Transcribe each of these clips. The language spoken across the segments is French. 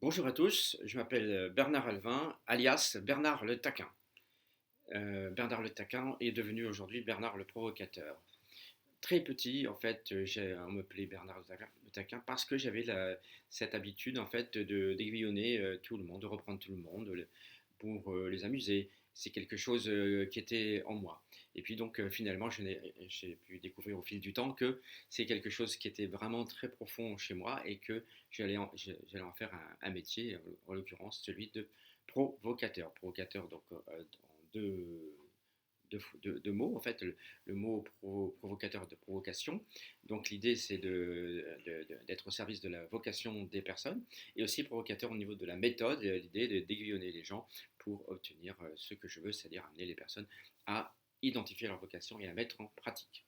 Bonjour à tous, je m'appelle Bernard Alvin, alias Bernard le Taquin. Bernard le Taquin est devenu aujourd'hui Bernard le Provocateur. Très petit, en fait, on m'appelait Bernard le Taquin parce que j'avais cette habitude, en fait, d'aiguillonner tout le monde, de reprendre tout le monde pour les amuser. C'est quelque chose qui était en moi. Et puis donc finalement, j'ai pu découvrir au fil du temps que c'est quelque chose qui était vraiment très profond chez moi et que j'allais en faire un métier, en l'occurrence celui de provocateur. Provocateur donc en deux mots, en fait, le mot provocateur de provocation. Donc l'idée, c'est d'être au service de la vocation des personnes, et aussi provocateur au niveau de la méthode, l'idée d'aiguillonner les gens pour obtenir ce que je veux, c'est-à-dire amener les personnes à identifier leur vocation et à la mettre en pratique.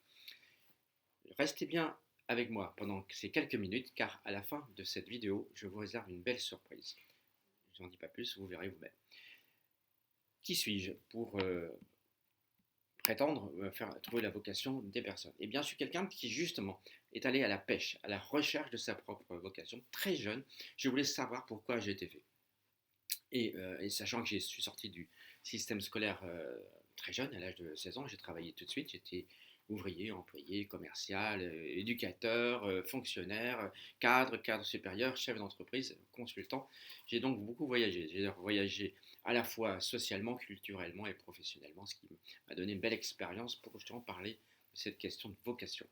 Restez bien avec moi pendant ces quelques minutes, car à la fin de cette vidéo, je vous réserve une belle surprise. Je n'en dis pas plus, vous verrez vous-même. Qui suis-je pour prétendre trouver la vocation des personnes? Eh bien, je suis quelqu'un qui, justement, est allé à la pêche, à la recherche de sa propre vocation. Très jeune, je voulais savoir pourquoi j'ai été fait. Et sachant que je suis sorti du système scolaire très jeune, à l'âge de 16 ans, j'ai travaillé tout de suite. J'étais ouvrier, employé, commercial, éducateur, fonctionnaire, cadre supérieur, chef d'entreprise, consultant. J'ai donc beaucoup voyagé. J'ai voyagé à la fois socialement, culturellement et professionnellement, ce qui m'a donné une belle expérience pour justement parler de cette question de vocation.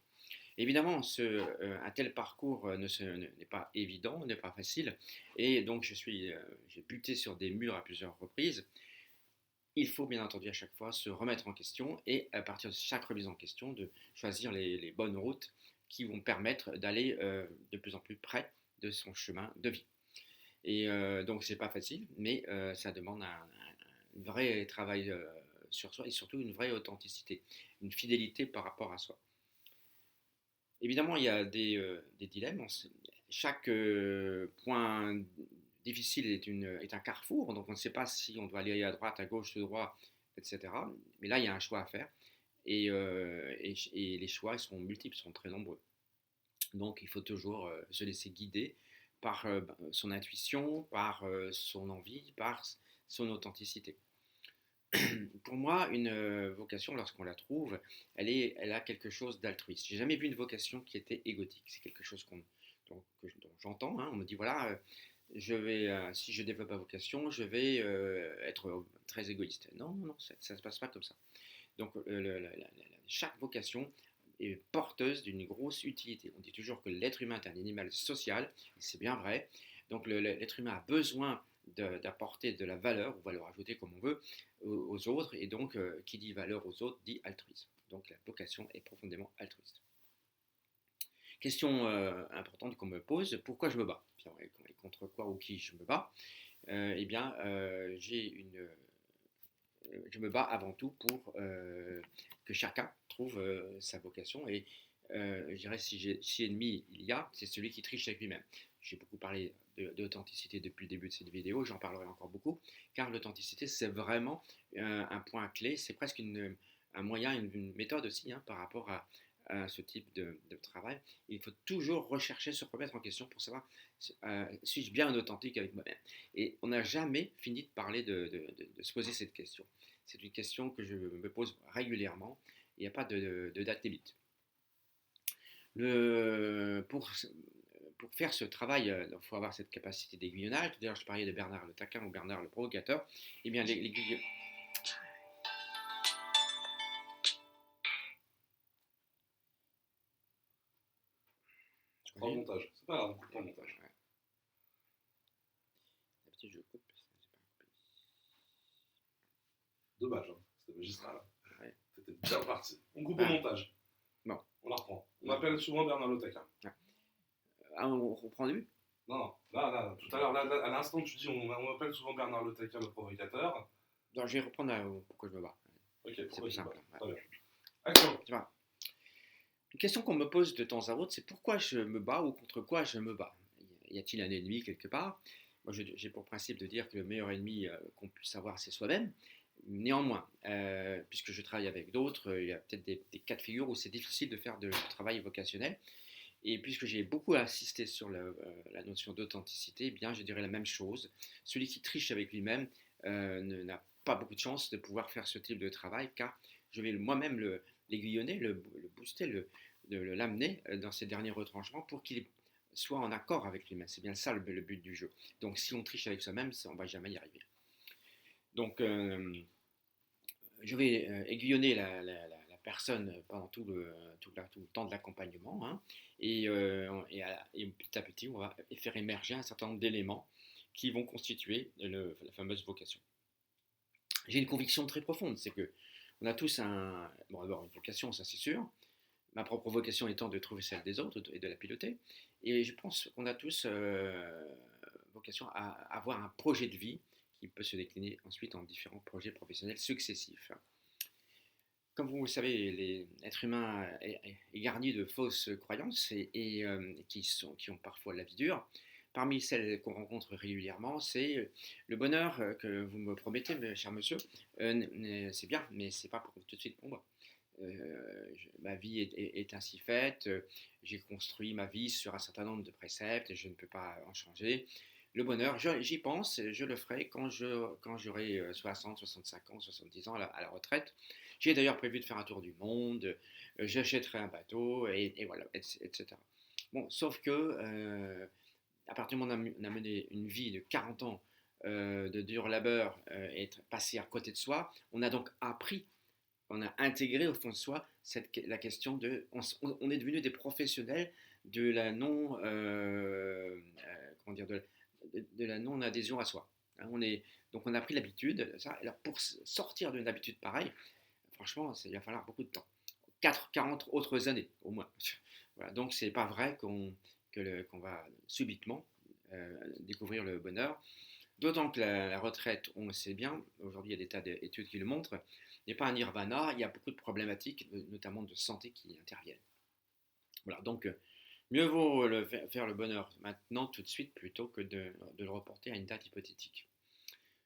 Évidemment, un tel parcours n'est pas évident, n'est pas facile, et donc j'ai buté sur des murs à plusieurs reprises. Il faut bien entendu à chaque fois se remettre en question et à partir de chaque remise en question de choisir les bonnes routes qui vont permettre d'aller de plus en plus près de son chemin de vie. Et donc c'est pas facile, mais ça demande un vrai travail sur soi et surtout une vraie authenticité, une fidélité par rapport à soi. Évidemment, il y a des dilemmes. Chaque point difficile est un carrefour, donc on ne sait pas si on doit aller à droite, à gauche, tout droit, etc. Mais là, il y a un choix à faire. Et les choix ils sont multiples, sont très nombreux. Donc il faut toujours se laisser guider par son intuition, par son envie, par son authenticité. Pour moi, une vocation, lorsqu'on la trouve, elle a quelque chose d'altruiste. J'ai jamais vu une vocation qui était égotique. C'est quelque chose dont j'entends, hein. On me dit voilà, si je développe ma vocation, je vais être très égoïste. Non, non, non, ça ne se passe pas comme ça. Donc, chaque vocation est porteuse d'une grosse utilité. On dit toujours que l'être humain est un animal social, et c'est bien vrai. Donc, l'être humain a besoin d'apporter de la valeur, ou valeur ajoutée comme on veut, aux autres, et donc, qui dit valeur aux autres dit altruisme. Donc, la vocation est profondément altruiste. Question importante qu'on me pose, pourquoi je me bats? Et contre quoi ou qui je me bats? Eh bien, je me bats avant tout pour que chacun trouve sa vocation. Et je dirais, si ennemi il y a, c'est celui qui triche avec lui-même. J'ai beaucoup parlé d'authenticité depuis le début de cette vidéo, j'en parlerai encore beaucoup, car l'authenticité, c'est vraiment un point clé, c'est presque un moyen, une méthode aussi par rapport à ce type de travail. Il faut toujours rechercher, se remettre en question pour savoir suis-je bien authentique avec moi-même. Et on n'a jamais fini de parler de se poser cette question. C'est une question que je me pose régulièrement. Il n'y a pas de date limite. Le, pour faire ce travail, il faut avoir cette capacité d'aiguillonnage. D'ailleurs, je parlais de Bernard le taquin ou Bernard le provocateur. Eh bien, l'aiguillonnage. On fera le montage. C'est pas grave, on coupe le montage. Ouais. D'habitude, je coupe. Dommage, hein. C'était magistral. Ouais. C'était bien parti. On coupe au montage. Bon. On la reprend. On appelle souvent Bernard le taquin. Ouais. Ah, on reprend au début? Non, non. Là, tout à l'heure, à l'instant, tu dis on appelle souvent Bernard le taquin le provocateur. Non, je vais reprendre pourquoi je me bats. Ok, c'est plus simple. Très bien. Action. Une question qu'on me pose de temps à autre, c'est pourquoi je me bats ou contre quoi je me bats? Y a-t-il un ennemi quelque part? Moi, j'ai pour principe de dire que le meilleur ennemi qu'on puisse avoir, c'est soi-même. Néanmoins, puisque je travaille avec d'autres, il y a peut-être des cas de figure où c'est difficile de faire de travail vocationnel. Et puisque j'ai beaucoup insisté sur la notion d'authenticité, eh bien, je dirais la même chose. Celui qui triche avec lui-même n'a pas beaucoup de chance de pouvoir faire ce type de travail, car je vais moi-même l'aiguillonner, le booster, l'amener dans ses derniers retranchements pour qu'il soit en accord avec lui-même. C'est bien ça le but du jeu. Donc si on triche avec soi-même, on ne va jamais y arriver. Donc je vais aiguillonner la personne pendant tout le temps de l'accompagnement, hein, et petit à petit, on va faire émerger un certain nombre d'éléments qui vont constituer la fameuse vocation. J'ai une conviction très profonde, c'est que on a tous d'abord une vocation, ça c'est sûr, ma propre vocation étant de trouver celle des autres et de la piloter, et je pense qu'on a tous vocation à avoir un projet de vie qui peut se décliner ensuite en différents projets professionnels successifs. Comme vous le savez, l'être humain est garni de fausses croyances qui ont parfois la vie dure. Parmi celles qu'on rencontre régulièrement, c'est le bonheur que vous me promettez, cher monsieur. C'est bien, mais c'est pas pour tout de suite pour moi. Ma vie est ainsi faite. J'ai construit ma vie sur un certain nombre de préceptes et je ne peux pas en changer. Le bonheur, j'y pense, je le ferai quand j'aurai 60, 65 ans, 70 ans à la retraite. J'ai d'ailleurs prévu de faire un tour du monde, j'achèterai un bateau, et voilà, etc. Bon, sauf que à partir du moment où on a mené une vie de 40 ans de dur labeur et être passé à côté de soi, on a donc appris, on a intégré au fond de soi la question on est devenu des professionnels de la non, comment dire, de la non adhésion à soi. Hein, donc on a pris l'habitude de ça. Alors pour sortir d'une habitude pareille, franchement, il va falloir beaucoup de temps. 40 autres années, au moins. Voilà, donc, c'est pas vrai qu'on va subitement découvrir le bonheur. D'autant que la retraite, on le sait bien, aujourd'hui il y a des tas d'études qui le montrent, n'est pas un nirvana, il y a beaucoup de problématiques, notamment de santé, qui interviennent. Voilà, donc mieux vaut faire le bonheur maintenant, tout de suite, plutôt que de le reporter à une date hypothétique.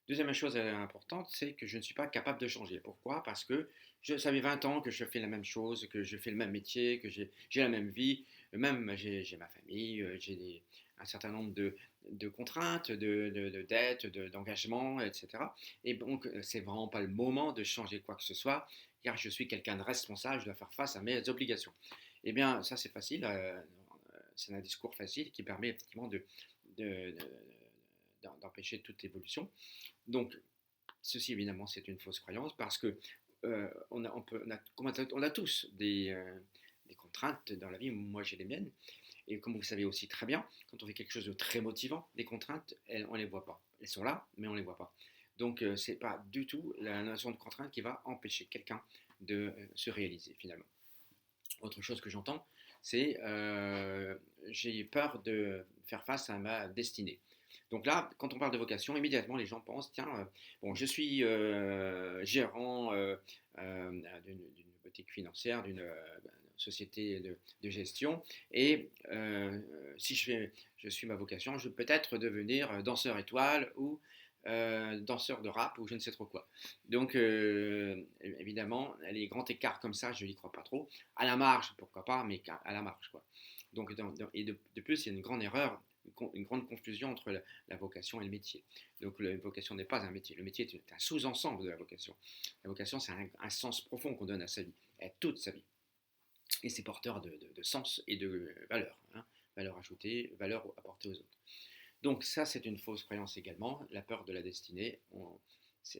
Deuxième chose importante, c'est que je ne suis pas capable de changer. Pourquoi? Parce que ça fait 20 ans que je fais la même chose, que je fais le même métier, que j'ai la même vie. Même j'ai ma famille, j'ai un certain nombre de contraintes, de dettes, d'engagements, etc. Et donc, c'est vraiment pas le moment de changer quoi que ce soit, car je suis quelqu'un de responsable, je dois faire face à mes obligations. Eh bien, ça c'est facile, c'est un discours facile qui permet effectivement de, d'empêcher toute évolution. Donc, ceci évidemment c'est une fausse croyance parce que on a tous des contraintes dans la vie, moi j'ai les miennes, et comme vous le savez aussi très bien, quand on fait quelque chose de très motivant, les contraintes, on ne les voit pas. Elles sont là, mais on ne les voit pas. Donc ce n'est pas du tout la notion de contrainte qui va empêcher quelqu'un de se réaliser finalement. Autre chose que j'entends, c'est j'ai peur de faire face à ma destinée. Donc là, quand on parle de vocation, immédiatement les gens pensent, tiens, bon, je suis gérant d'une boutique financière, d'une société de gestion, et si je suis ma vocation, je peux peut-être devenir danseur étoile ou danseur de rap ou je ne sais trop quoi. Donc évidemment, les grands écarts comme ça, je n'y crois pas trop. À la marge, pourquoi pas, mais à la marge, quoi. Donc, et de plus, il y a une grande erreur, une grande confusion entre la vocation et le métier. Donc la vocation n'est pas un métier. Le métier est un sous-ensemble de la vocation. La vocation, c'est un sens profond qu'on donne à sa vie, à toute sa vie. Et c'est porteur de sens et de valeur. Hein, valeur ajoutée, valeur apportée aux autres. Donc ça, c'est une fausse croyance également, la peur de la destinée.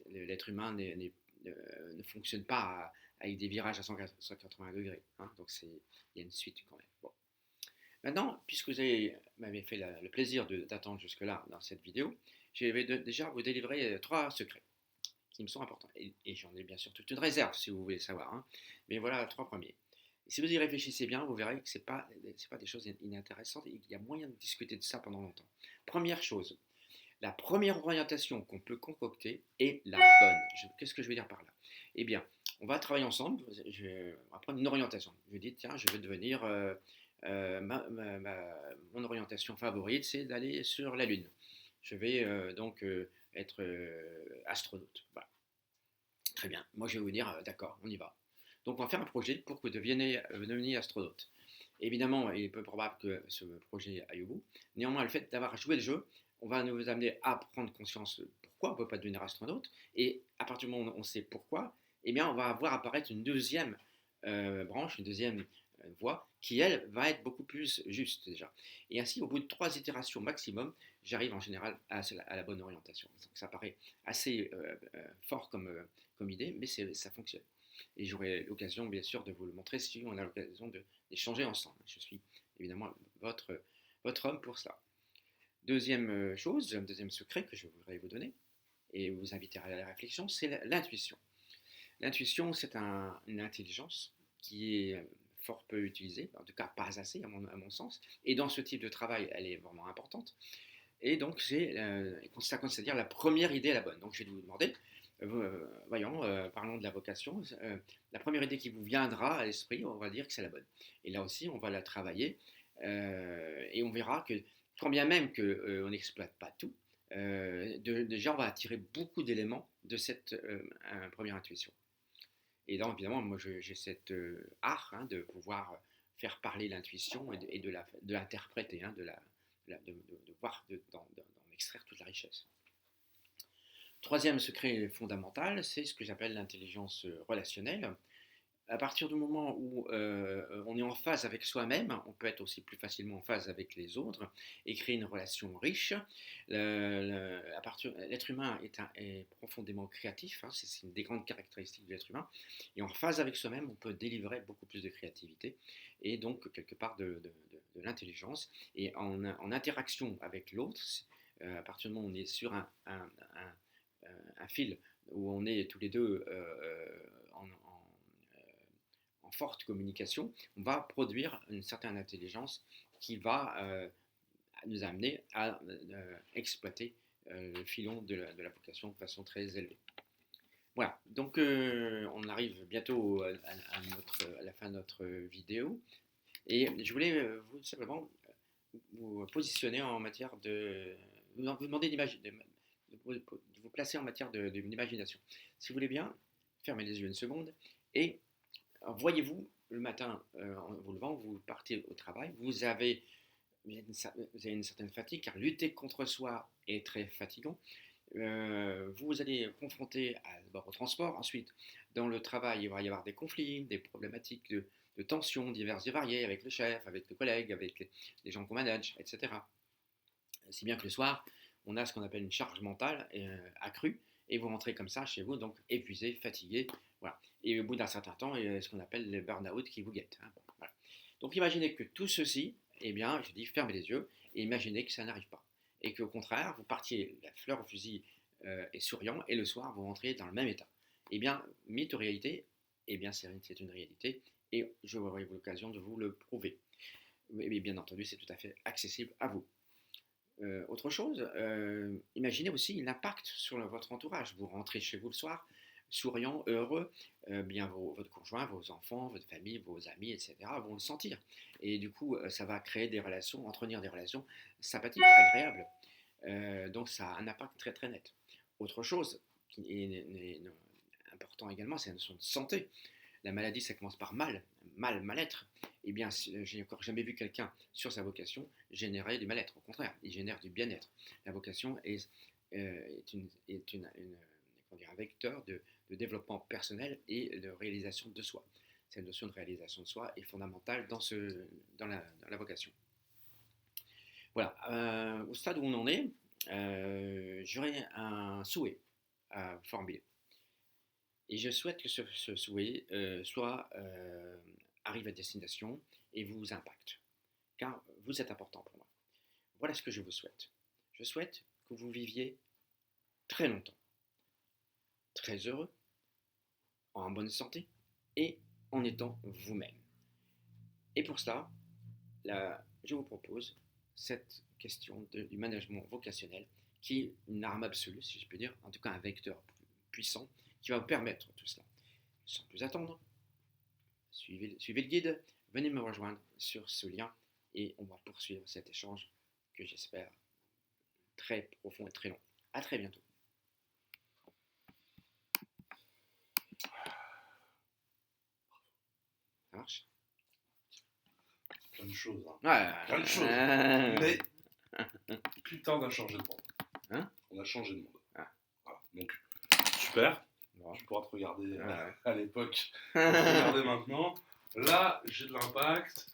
L'être humain ne fonctionne pas avec des virages à 180 degrés. Hein, donc il y a une suite quand même. Bon. Maintenant, puisque vous m'avez fait le plaisir d'attendre jusque-là dans cette vidéo, je vais déjà vous délivrer 3 secrets qui me sont importants. Et j'en ai bien sûr toute une réserve si vous voulez savoir. Hein. Mais voilà 3 premiers. Et si vous y réfléchissez bien, vous verrez que ce n'est pas des choses inintéressantes et qu'il y a moyen de discuter de ça pendant longtemps. Première chose, la première orientation qu'on peut concocter est la bonne. Qu'est-ce que je veux dire par là? Eh bien, on va travailler ensemble, on va prendre une orientation. Je dis, tiens, je vais devenir, mon orientation favorite, c'est d'aller sur la Lune. Je vais donc être astronaute. Voilà. Très bien, moi je vais vous dire, d'accord, on y va. Donc on va faire un projet pour que vous deveniez astronaute. Évidemment, il est peu probable que ce projet aille au bout. Néanmoins, le fait d'avoir joué le jeu, on va nous amener à prendre conscience de pourquoi on ne peut pas devenir astronaute. Et à partir du moment où on sait pourquoi, eh bien, on va voir apparaître une deuxième branche, une deuxième voie, qui, elle, va être beaucoup plus juste déjà. Et ainsi, au bout de 3 itérations maximum, j'arrive en général à la bonne orientation. Donc, ça paraît assez fort comme idée, mais ça fonctionne. Et j'aurai l'occasion, bien sûr, de vous le montrer si on a l'occasion d'échanger ensemble. Je suis évidemment votre homme pour cela. Deuxième chose, deuxième secret que je voudrais vous donner et vous inviter à la réflexion, c'est l'intuition. L'intuition, c'est une intelligence qui est fort peu utilisée, en tout cas pas assez à mon sens. Et dans ce type de travail, elle est vraiment importante. Et donc, ça consiste à dire la première idée est la bonne. Donc, je vais vous demander, voyons, parlons de la vocation. La première idée qui vous viendra à l'esprit, on va dire que c'est la bonne. Et là aussi, on va la travailler et on verra que, quand bien même qu'on n'exploite pas tout, déjà, on va attirer beaucoup d'éléments de cette première intuition. Et donc, évidemment, moi, j'ai cet art de pouvoir faire parler l'intuition et de l'interpréter, de voir, d'en extraire toute la richesse. Troisième secret fondamental, c'est ce que j'appelle l'intelligence relationnelle. À partir du moment où on est en phase avec soi-même, on peut être aussi plus facilement en phase avec les autres et créer une relation riche. L'être humain est profondément créatif, c'est une des grandes caractéristiques de l'être humain. Et en phase avec soi-même, on peut délivrer beaucoup plus de créativité et donc quelque part de l'intelligence. Et en interaction avec l'autre, à partir du moment où on est sur un fil où on est tous les deux en forte communication, on va produire une certaine intelligence qui va nous amener à exploiter le filon de la vocation de façon très élevée. Voilà, donc on arrive bientôt à la fin de notre vidéo et je voulais vous simplement vous positionner en matière vous demander de vous placer en matière d'imagination. Si vous voulez bien, fermez les yeux une seconde et voyez-vous le matin en vous levant, vous partez au travail, vous avez une certaine fatigue car lutter contre soi est très fatigant. Vous allez confronter d'abord au transport, ensuite dans le travail il va y avoir des conflits, des problématiques de tensions diverses et variées avec le chef, avec les collègues, avec les gens qu'on manage, etc. Si bien que le soir, on a ce qu'on appelle une charge mentale accrue et vous rentrez comme ça chez vous, donc épuisé, fatigué, voilà. Et au bout d'un certain temps, il y a ce qu'on appelle le burn-out qui vous guette. Voilà. Donc imaginez que tout ceci, eh bien, je dis fermez les yeux et imaginez que ça n'arrive pas. Et qu'au contraire, vous partiez la fleur au fusil et souriant, et le soir, vous rentrez dans le même état. Eh bien, mythe ou réalité, eh bien, c'est une réalité, et j'aurai l'occasion de vous le prouver. Mais bien entendu, c'est tout à fait accessible à vous. Autre chose, imaginez aussi l'impact sur votre entourage. Vous rentrez chez vous le soir, souriant, heureux, bien votre conjoint, vos enfants, votre famille, vos amis, etc. vont le sentir. Et du coup, ça va créer des relations, entretenir des relations sympathiques, agréables. Donc ça a un impact très très net. Autre chose qui est important également, c'est la notion de santé. La maladie, ça commence par mal-être. Eh bien, j'ai encore jamais vu quelqu'un sur sa vocation générer du mal-être. Au contraire, il génère du bien-être. La vocation est un vecteur de développement personnel et de réalisation de soi. Cette notion de réalisation de soi est fondamentale dans la vocation. Voilà, au stade où on en est, j'aurais un souhait à formuler. Et je souhaite que ce souhait arrive à destination et vous impacte. Car vous êtes important pour moi. Voilà ce que je vous souhaite. Je souhaite que vous viviez très longtemps, très heureux, en bonne santé et en étant vous-même. Et pour cela, je vous propose cette question du management vocationnel qui est une arme absolue, si je peux dire, en tout cas un vecteur puissant qui va vous permettre tout cela. Sans plus attendre, suivez le guide, venez me rejoindre sur ce lien et on va poursuivre cet échange que j'espère très profond et très long. À très bientôt. Ça marche ? plein de choses. Hein. Ouais. Plein de choses. Mais, putain, on a changé de monde. Hein? On a changé de monde. Ah. Voilà. Donc, super. Bon. Tu pourras te regarder Ouais. à l'époque. Regarder maintenant. Là, j'ai de l'impact.